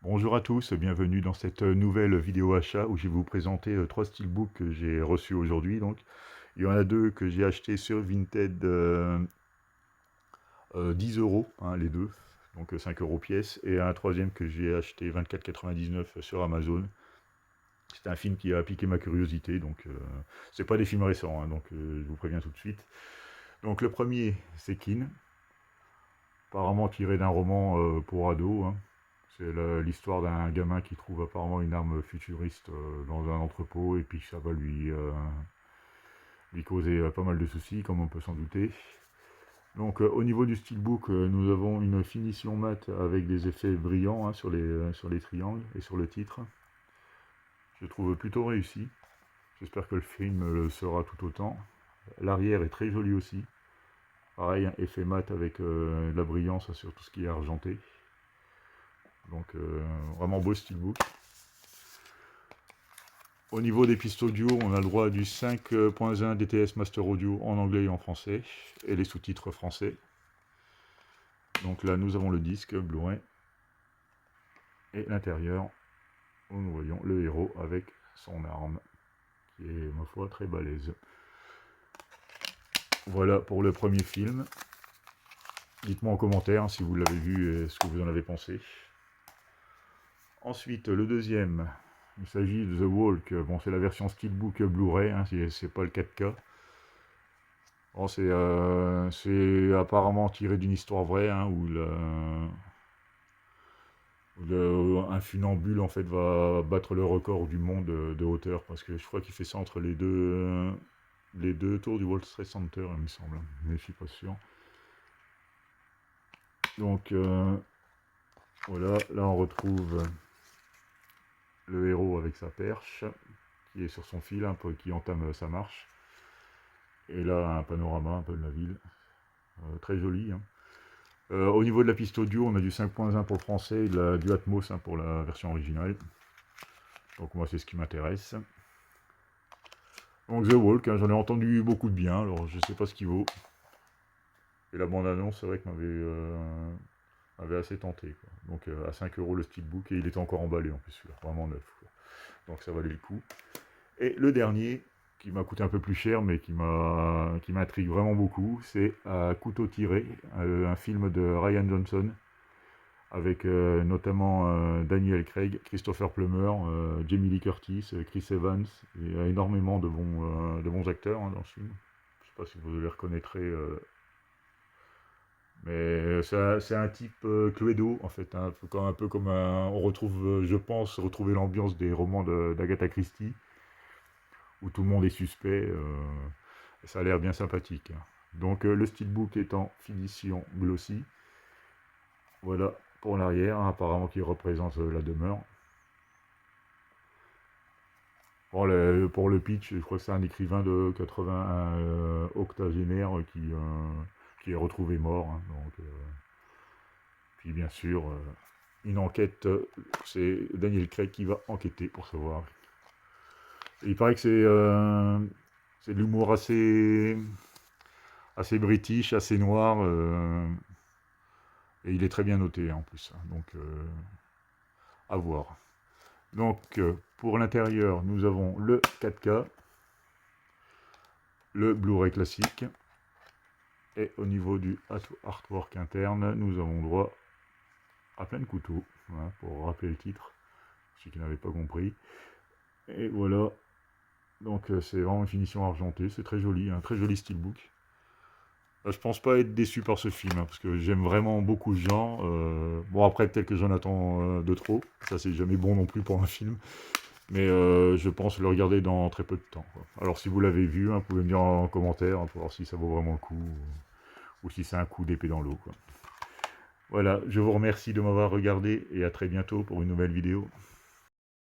Bonjour à tous, bienvenue dans cette nouvelle vidéo achat où je vais vous présenter 3 steelbooks que j'ai reçus aujourd'hui. Donc, il y en a 2 que j'ai achetés sur Vinted 10 euros, hein, les deux, donc 5 euros pièce, et un troisième que j'ai acheté 24,99 sur Amazon. C'est un film qui a piqué ma curiosité, donc c'est pas des films récents, hein, donc je vous préviens tout de suite. Donc le premier, c'est Kin, apparemment tiré d'un roman pour ados, hein. C'est l'histoire d'un gamin qui trouve apparemment une arme futuriste dans un entrepôt, et puis ça va lui causer pas mal de soucis, comme on peut s'en douter. Donc au niveau du steelbook, nous avons une finition mat avec des effets brillants, hein, sur les triangles et sur le titre. Je trouve plutôt réussi. J'espère que le film le sera tout autant. L'arrière est très joli aussi. Pareil, un effet mat avec de la brillance sur tout ce qui est argenté. Donc vraiment beau steelbook. Au niveau des pistes audio, on a le droit du 5.1 DTS Master Audio en anglais et en français, et les sous-titres français. Donc là, nous avons le disque Blu-ray, et l'intérieur, où nous voyons le héros avec son arme, qui est, ma foi, très balèze. Voilà pour le premier film. Dites-moi en commentaire si vous l'avez vu et ce que vous en avez pensé. Ensuite, le deuxième, il s'agit de The Walk. Bon, c'est la version Steelbook Blu-ray, hein, c'est pas le 4K. Bon, c'est apparemment tiré d'une histoire vraie, hein, où un funambule en fait va battre le record du monde de hauteur, parce que je crois qu'il fait ça entre les deux tours du World Trade Center, il me semble, mais je suis pas sûr. Donc voilà, là on retrouve le héros avec sa perche, qui est sur son fil, un peu, qui entame sa marche. Et là un panorama un peu de la ville, très joli, hein. Au niveau de la piste audio, on a du 5.1 pour le français et du Atmos, hein, pour la version originale. Donc moi c'est ce qui m'intéresse. Donc The Walk, hein, j'en ai entendu beaucoup de bien, alors je sais pas ce qu'il vaut. Et la bande-annonce, c'est vrai que m'avait assez tenté, quoi. Donc à 5 euros le steelbook, et il était encore emballé en plus, celui-là, vraiment neuf, quoi. Donc ça valait le coup. Et le dernier, qui m'a coûté un peu plus cher, mais qui m'intrigue vraiment beaucoup, c'est À couteau tiré, un film de Ryan Johnson, avec notamment Daniel Craig, Christopher Plummer, Jamie Lee Curtis, Chris Evans. Il y a énormément de bons acteurs, hein, dans ce film. Je ne sais pas si vous les reconnaîtrez, mais c'est un type Cluedo, en fait, hein, un peu comme on retrouve, je pense, retrouver l'ambiance des romans d'Agatha Christie, où tout le monde est suspect. Ça a l'air bien sympathique, hein. Donc le steelbook est en finition glossy. Voilà pour l'arrière, hein, apparemment qui représente la demeure. Bon, pour le pitch, je crois que c'est un écrivain de 81 octogénaire qui est retrouvé mort, hein. Donc, puis bien sûr, une enquête, c'est Daniel Craig qui va enquêter pour savoir. Et il paraît que c'est de l'humour assez british, assez noir, et il est très bien noté, hein, en plus, hein. Donc à voir. Donc pour l'intérieur, nous avons le 4K, le Blu-ray classique, et au niveau du artwork interne, nous avons droit à plein de couteaux, voilà, pour rappeler le titre, ceux qui n'avaient pas compris. Et voilà, donc c'est vraiment une finition argentée, c'est très joli, un très joli steelbook. Je pense pas être déçu par ce film, hein, parce que j'aime vraiment beaucoup ce genre. Bon, après, peut-être que j'en attends de trop, ça c'est jamais bon non plus pour un film. Mais je pense le regarder dans très peu de temps, quoi. Alors si vous l'avez vu, hein, vous pouvez me dire en commentaire, hein, pour voir si ça vaut vraiment le coup, ou si c'est un coup d'épée dans l'eau, quoi. Voilà, je vous remercie de m'avoir regardé, et à très bientôt pour une nouvelle vidéo.